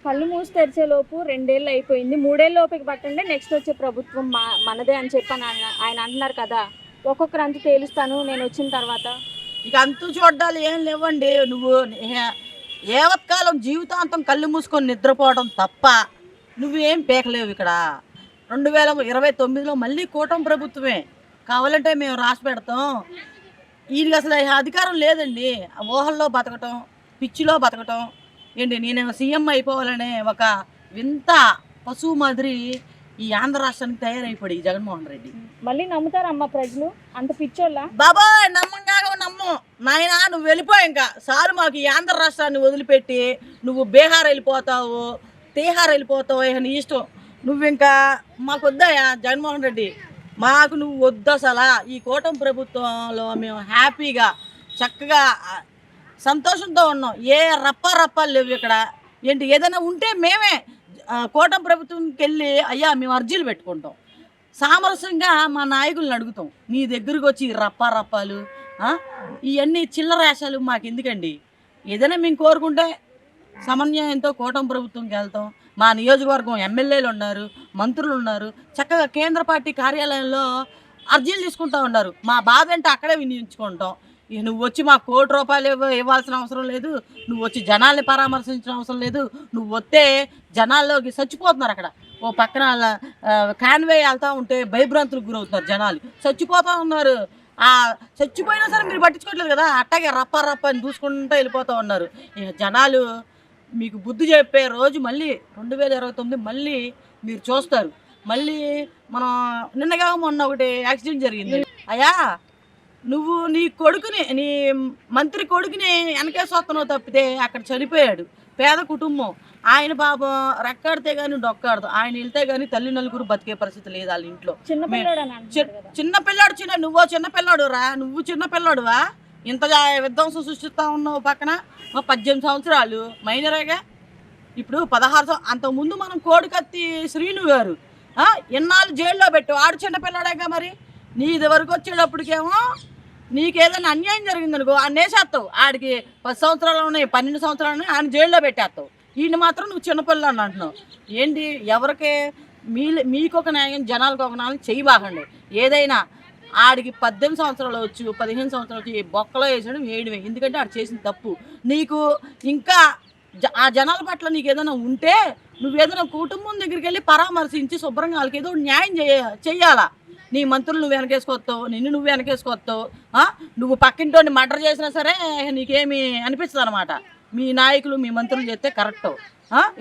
కళ్ళు మూసి తెరిచేలోపు 2 ఏళ్ళు అయిపోయింది. 3 ఏళ్ళ లోపుకి పట్టండి నెక్స్ట్ వచ్చే ప్రభుత్వం మనదే అని చెప్పి ఆయన అంటున్నారు కదా. ఒక్కొక్కరు అంతు తేలుస్తాను నేను వచ్చిన తర్వాత. ఇక అంతు చూడ్డాలు ఏం లేవండి. నువ్వు యావత్కాలం జీవితాంతం కళ్ళు మూసుకొని నిద్రపోవడం తప్ప నువ్వేం పీకలేవు ఇక్కడ. 2029లో మళ్ళీ కూటమి ప్రభుత్వమే కావాలంటే మేము రాసి పెడతాం. ఈయనకి అసలు అధికారం లేదండి. ఊహల్లో బతకటం, పిచ్చిలో బతకటం ఏంటి. నేను సీఎం అయిపోవాలనే ఒక వింత పశువు మాదిరి ఈ ఆంధ్ర రాష్ట్రానికి తయారైపోయి జగన్మోహన్ రెడ్డి. మళ్ళీ నమ్ముతారమ్మా ప్రజలు అంత పిచ్చోళ్ళ? బాబా నమ్మంగా నమ్ము నాయన, నువ్వు వెళ్ళిపో. ఇంకా సారు మాకు ఈ ఆంధ్ర రాష్ట్రాన్ని వదిలిపెట్టి నువ్వు బీహార్ వెళ్ళిపోతావు, తీహార్ వెళ్ళిపోతావు, నీ ఇష్టం. నువ్వు ఇంకా మాకు వద్దాయా జగన్మోహన్ రెడ్డి, మాకు నువ్వు వద్దు అసలు. ఈ కూటమి ప్రభుత్వంలో మేము హ్యాపీగా చక్కగా సంతోషంతో ఉన్నాం. ఏ రప్పాలు లేవు ఇక్కడ. ఏంటి ఏదైనా ఉంటే మేమే కూటమి ప్రభుత్వంకి వెళ్ళి అయ్యా మేము అర్జీలు పెట్టుకుంటాం. సామరస్యంగా మా నాయకులను అడుగుతాం. నీ దగ్గరకు వచ్చి రప్పాలు ఇవన్నీ చిల్లరాశాలు మాకు ఎందుకండి. ఏదైనా మేము కోరుకుంటే సమన్వయంతో కూటమి ప్రభుత్వంకి వెళ్తాం. మా నియోజకవర్గం ఎమ్మెల్యేలు ఉన్నారు, మంత్రులు ఉన్నారు, చక్కగా కేంద్ర పార్టీ కార్యాలయంలో అర్జీలు తీసుకుంటూ ఉన్నారు. మా బాధ అంటే అక్కడే వినియోగించుకుంటాం. నువ్వు వచ్చి మా ₹1 ఇవ్వాల్సిన అవసరం లేదు, నువ్వు వచ్చి జనాల్ని పరామర్శించిన అవసరం లేదు. నువ్వు వస్తే జనాల్లోకి చచ్చిపోతున్నారు. అక్కడ ఓ పక్కన కాన్వే వెళ్తూ ఉంటే భయభ్రాంతులకు గురవుతున్నారు జనాలు, చచ్చిపోతూ ఉన్నారు. చచ్చిపోయినా సరే మీరు పట్టించుకోవట్లేదు కదా. అట్టాగే రప్ప అని చూసుకుంటూ వెళ్ళిపోతూ ఉన్నారు. జనాలు మీకు బుద్ధి చెప్పే రోజు మళ్ళీ 2029 మళ్ళీ మీరు చూస్తారు. మళ్ళీ మనం నిన్నగా మొన్న ఒకటి యాక్సిడెంట్ జరిగింది. అయ్యా నువ్వు నీ కొడుకుని, నీ మంత్రి కొడుకుని వెనకేసొత్తనో తప్పితే అక్కడ చనిపోయాడు. పేద కుటుంబం. ఆయన పాపం రెక్కాడితే కానీ డొక్కాడదు. ఆయన వెళ్తే కానీ తల్లి నలుగురు బతికే పరిస్థితి లేదు వాళ్ళ ఇంట్లో. చిన్నపిల్లాడు నువ్వో చిన్నపిల్లాడు రా. నువ్వు చిన్నపిల్లాడువా? ఇంత విధ్వంసం సృష్టిస్తూ ఉన్నావు. పక్కన 18 సంవత్సరాలు మైనరేగా. ఇప్పుడు 16 అంతకుముందు మనం కోడికత్తి శ్రీను గారు ఎన్నాళ్ళు జైల్లో పెట్టు. ఆడు చిన్నపిల్లాడేగా. మరి నీది వరకు వచ్చేటప్పటికేమో నీకేదైనా అన్యాయం జరిగిందనుకో ఆయన వేసేస్తావు. ఆడికి 10 సంవత్సరాలు ఉన్నాయి, 12 సంవత్సరాలు ఉన్నాయి, ఆయన జైల్లో పెట్టేస్తావు. ఈయన మాత్రం నువ్వు చిన్నపిల్లని అంటున్నావు ఏంటి? ఎవరికి మీకు ఒక న్యాయం, జనాలకు ఒక న్యాయం చేయబాకండి. ఏదైనా ఆడికి 18 సంవత్సరాలు వచ్చు, 15 సంవత్సరాలు వచ్చి బొక్కలో వేసడం వేయడమే. ఎందుకంటే ఆడు చేసిన తప్పు. నీకు ఇంకా ఆ జనాల పట్ల నీకు ఏదైనా ఉంటే నువ్వు ఏదైనా కుటుంబం దగ్గరికి వెళ్ళి పరామర్శించి శుభ్రంగా వాళ్ళకి ఏదో న్యాయం చెయ్యాలా. నీ మంత్రులు నువ్వు వెనకేసుకొస్తావు, నిన్ను నువ్వు వెనకేసుకొస్తావు. నువ్వు పక్కింటోని మర్డర్ చేసినా సరే నీకేమి అనిపిస్తుంది అనమాట. మీ నాయకులు మీ మంత్రులు చేస్తే కరెక్ట్,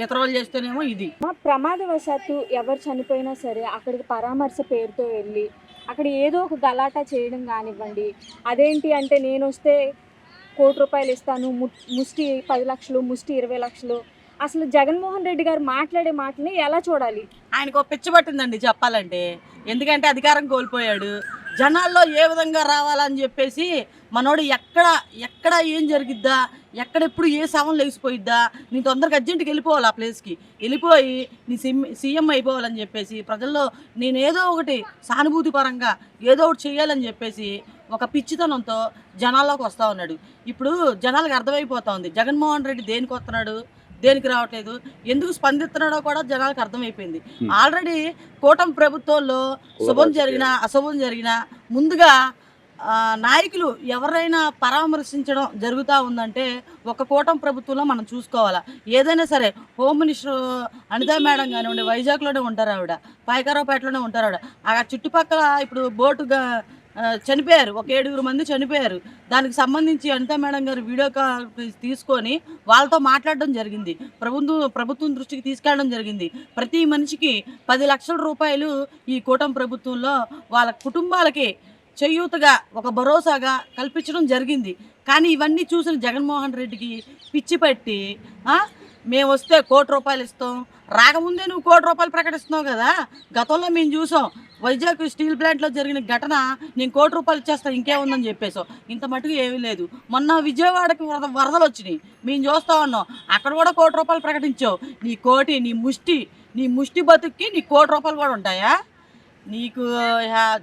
ఇతర వాళ్ళు చేస్తేనేమో ఇది. ప్రమాదవశాత్తు ఎవరు చనిపోయినా సరే అక్కడికి పరామర్శ పేరుతో వెళ్ళి అక్కడ ఏదో ఒక గలాటా చేయడం కానివ్వండి. అదేంటి అంటే నేను వస్తే ₹1 ఇస్తాను, ముష్టి 10 లక్షలు, ముష్టి 20 లక్షలు. అసలు జగన్మోహన్ రెడ్డి గారు మాట్లాడే మాటని ఎలా చూడాలి? ఆయనకు ఒక పిచ్చి పట్టిందండి చెప్పాలంటే. ఎందుకంటే అధికారం కోల్పోయాడు. జనాల్లో ఏ విధంగా రావాలని చెప్పేసి మనోడు ఎక్కడ ఏం జరిగిద్దా, ఎక్కడెప్పుడు ఏ శవం లేచిపోయిద్దా, నీ తొందరగా అర్జెంటుకి వెళ్ళిపోవాలి ఆ ప్లేస్కి. వెళ్ళిపోయి నీ సీఎం అయిపోవాలని చెప్పేసి ప్రజల్లో నేను ఏదో ఒకటి సానుభూతి పరంగా ఏదో ఒకటి చేయాలని చెప్పేసి ఒక పిచ్చితనంతో జనాల్లోకి వస్తూ ఉన్నాడు. ఇప్పుడు జనాలకు అర్థమైపోతూ ఉంది జగన్మోహన్ రెడ్డి దేనికి వస్తున్నాడు, దేనికి రావట్లేదు, ఎందుకు స్పందిస్తున్నాడో కూడా జనాలకు అర్థమైపోయింది. ఆల్రెడీ కూటమి ప్రభుత్వంలో శుభం జరిగినా అశుభం జరిగినా ముందుగా నాయకులు ఎవరైనా పరామర్శించడం జరుగుతూ ఉందంటే ఒక కూటమి ప్రభుత్వంలో మనం చూసుకోవాలా. ఏదైనా సరే హోమ్ మినిస్టర్ అనితా మేడం కానివ్వండి, వైజాగ్లోనే ఉంటారు ఆవిడ, పాయకారావుపేటలోనే ఉంటారు ఆవిడ. ఆ చుట్టుపక్కల ఇప్పుడు బోటుగా చనిపోయారు, ఒక 7 మంది చనిపోయారు. దానికి సంబంధించి అనితా మేడం గారు వీడియో కాల్ తీసుకొని వాళ్ళతో మాట్లాడడం జరిగింది. ప్రభుత్వం దృష్టికి తీసుకెళ్ళడం జరిగింది. ప్రతి మనిషికి ₹10 లక్షల ఈ కూటమి ప్రభుత్వంలో వాళ్ళ కుటుంబాలకి చేయూతగా ఒక భరోసాగా కల్పించడం జరిగింది. కానీ ఇవన్నీ చూసిన జగన్మోహన్ రెడ్డికి పిచ్చి పట్టి మేము వస్తే ₹1 ఇస్తాం, రాకముందే నువ్వు ₹1 ప్రకటిస్తున్నావు కదా. గతంలో మేము చూసాం వైజాగ్ స్టీల్ ప్లాంట్లో జరిగిన ఘటన, నేను ₹1 ఇచ్చేస్తాను ఇంకేముందని చెప్పేసావు. ఇంత మటుకు ఏమీ లేదు. మొన్న విజయవాడకి వరదలు వచ్చినాయి, మేము చూస్తూ ఉన్నాం. అక్కడ కూడా ₹1 ప్రకటించావు. నీ ముష్టి బతుక్కి నీ ₹1 కూడా ఉంటాయా? నీకు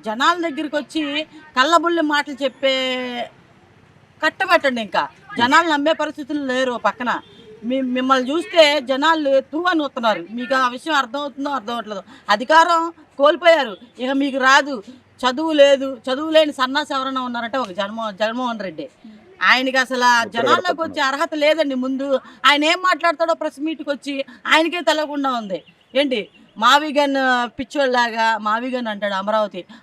జనాల దగ్గరికి వచ్చి కళ్ళబుల్లి మాటలు చెప్పే కట్టబెట్టండి. ఇంకా జనాలు నమ్మే పరిస్థితులు లేరు. పక్కన మిమ్మల్ని చూస్తే జనాలు అని వస్తున్నారు. మీకు ఆ విషయం అర్థం అవుతుందో అర్థం అవట్లేదు. అధికారం కోల్పోయారు, ఇక మీకు రాదు. చదువు లేదు, చదువు లేని సన్నాసి ఎవరైనా ఉన్నారంటే ఒక జగన్మోహన్ రెడ్డి. ఆయనకి అసలు జనాల్లోకి వచ్చే అర్హత లేదండి. ముందు ఆయన ఏం మాట్లాడతాడో ప్రెస్ మీట్కి వచ్చి ఆయనకే తెలియకుండా ఉంది. ఏంటి మావిగన్ పిచ్చోళ్ళలాగా మావిగన్ అంటాడు.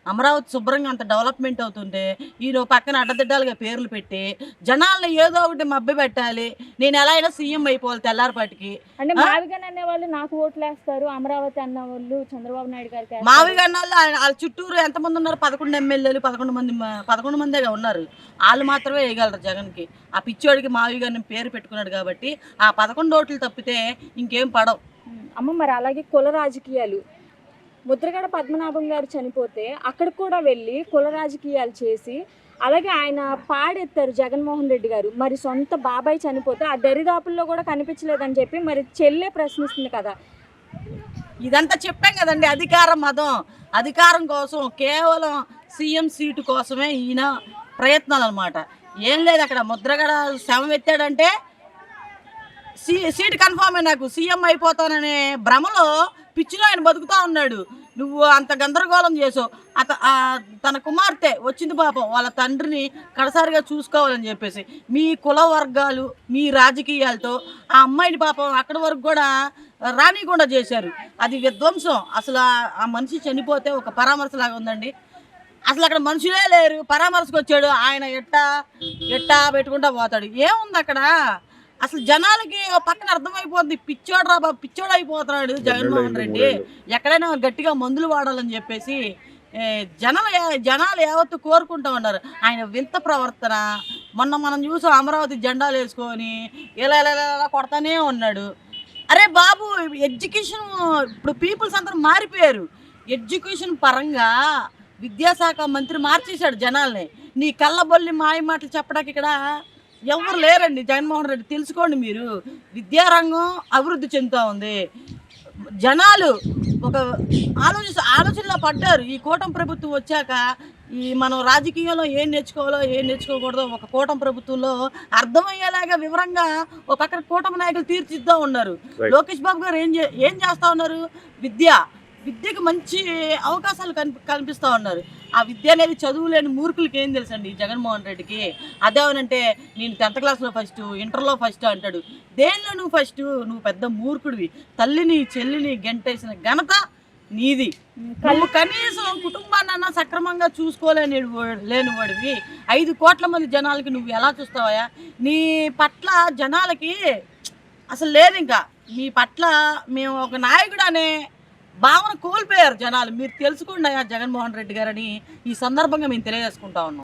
అమరావతి శుభ్రంగా అంత డెవలప్మెంట్ అవుతుంటే ఈయన పక్కన అడ్డదిడ్డాలుగా పేర్లు పెట్టి జనాలను ఏదో ఒకటి మభ్య పెట్టాలి, నేను ఎలా అయినా సీఎం అయిపోవాలి తెల్లారిపాటికి. అంటే మావిగన్ అనే వాళ్ళు నాకు ఓట్లు వేస్తారు, అమరావతి అన్న వాళ్ళు చంద్రబాబు నాయుడు గారికి. మావిగన్ వాళ్ళు వాళ్ళ చుట్టూరు ఎంతమంది ఉన్నారు? 11 ఎమ్మెల్యేలు, 11 మందిగా ఉన్నారు. వాళ్ళు మాత్రమే వేయగలరు జగన్కి. ఆ పిచ్చోడికి మావిగన్ పేరు పెట్టుకున్నాడు కాబట్టి ఆ 11 ఓట్లు తప్పితే ఇంకేం పడవు. అమ్మ మరి అలాగే కుల రాజకీయాలు, ముద్రగడ పద్మనాభం గారు చనిపోతే అక్కడికి కూడా వెళ్ళి కుల రాజకీయాలు చేసి అలాగే ఆయన పాడెత్తారు జగన్మోహన్ రెడ్డి గారు. మరి సొంత బాబాయ్ చనిపోతే ఆ దరిదాపుల్లో కూడా కనిపించలేదని చెప్పి మరి చెల్లె ప్రశ్నిస్తుంది కదా. ఇదంతా చెప్పాం కదండి, అధికారం మదం. అధికారం కోసం కేవలం సీఎం సీటు కోసమే ఈయన ప్రయత్నాలు అనమాట. ఏం లేదు, అక్కడ ముద్రగడ శవం ఎత్తాడంటే సీట్ కన్ఫామే, నాకు సీఎం అయిపోతాననే భ్రమలో పిచ్చిలో ఆయన బతుకుతా ఉన్నాడు. నువ్వు అంత గందరగోళం చేసావు. తన కుమార్తె వచ్చింది పాపం, వాళ్ళ తండ్రిని కడసారిగా చూసుకోవాలని చెప్పేసి మీ కుల వర్గాలు మీ రాజకీయాలతో ఆ అమ్మాయిని పాపం అక్కడి వరకు కూడా రానికుండా చేశారు. అది విధ్వంసం. అసలు ఆ మనిషి చనిపోతే ఒక పరామర్శలాగా ఉందండి. అసలు అక్కడ మనుషులే లేరు, పరామర్శకు వచ్చాడు ఆయన. ఎట్టా పెట్టుకుంటా పోతాడు. ఏముంది అక్కడ? అసలు జనాలకి పక్కన అర్థమైపోతుంది, పిచ్చోడు రా బాబు, పిచ్చోడు అయిపోతున్నాడు జగన్మోహన్ రెడ్డి. ఎక్కడైనా గట్టిగా మందులు వాడాలని చెప్పేసి జనాలు యావత్తు కోరుకుంటూ ఉన్నారు. ఆయన వింత ప్రవర్తన. మొన్న మనం చూసాం, అమరావతి జెండాలు వేసుకొని ఇలా కొడతానే ఉన్నాడు. అరే బాబు, ఎడ్యుకేషన్ ఇప్పుడు పీపుల్స్ అందరూ మారిపోయారు. ఎడ్యుకేషన్ పరంగా విద్యాశాఖ మంత్రి మార్చేశాడు జనాల్ని. నీ కళ్ళబొల్లి మాయ మాటలు చెప్పడానికి ఇక్కడ ఎవరు లేరండి. జగన్మోహన్ రెడ్డి తెలుసుకోండి మీరు. విద్యారంగం అభివృద్ధి చెందుతూ ఉంది. జనాలు ఒక ఆలోచనలో పడ్డారు. ఈ కూటమి ప్రభుత్వం వచ్చాక మనం రాజకీయంలో ఏం నేర్చుకోవాలో ఏం నేర్చుకోకూడదో ఒక కూటమి ప్రభుత్వంలో అర్థమయ్యేలాగా వివరంగా ఒక పక్కన కూటమి నాయకులు తీర్చిద్దా ఉన్నారు. లోకేష్ బాబు గారు ఏం చేస్తూ ఉన్నారు? విద్యకు మంచి అవకాశాలు కనిపిస్తూ ఉన్నారు. ఆ విద్య అనేది చదువు లేని మూర్ఖులకి ఏం తెలుసండి జగన్మోహన్ రెడ్డికి. అదేమనంటే నేను 10th క్లాస్లో ఫస్ట్, ఇంటర్లో ఫస్ట్ అంటాడు. దేనిలో నువ్వు ఫస్ట్? నువ్వు పెద్ద మూర్ఖుడివి. తల్లిని చెల్లిని గెంటేసిన ఘనత నీది. నువ్వు కనీసం కుటుంబాన్నన్నా సక్రమంగా లేని వాడివి. 5 కోట్ల మంది జనాలకి నువ్వు ఎలా చూస్తావా? నీ పట్ల జనాలకి అసలు లేదు. ఇంకా మీ పట్ల మేము ఒక నాయకుడు అనే భావన కోల్పోయారు జనాలు. మీరు తెలుసుకోండి జగన్మోహన్ రెడ్డి గారని ఈ సందర్భంగా మేము తెలియజేసుకుంటా ఉన్నాం.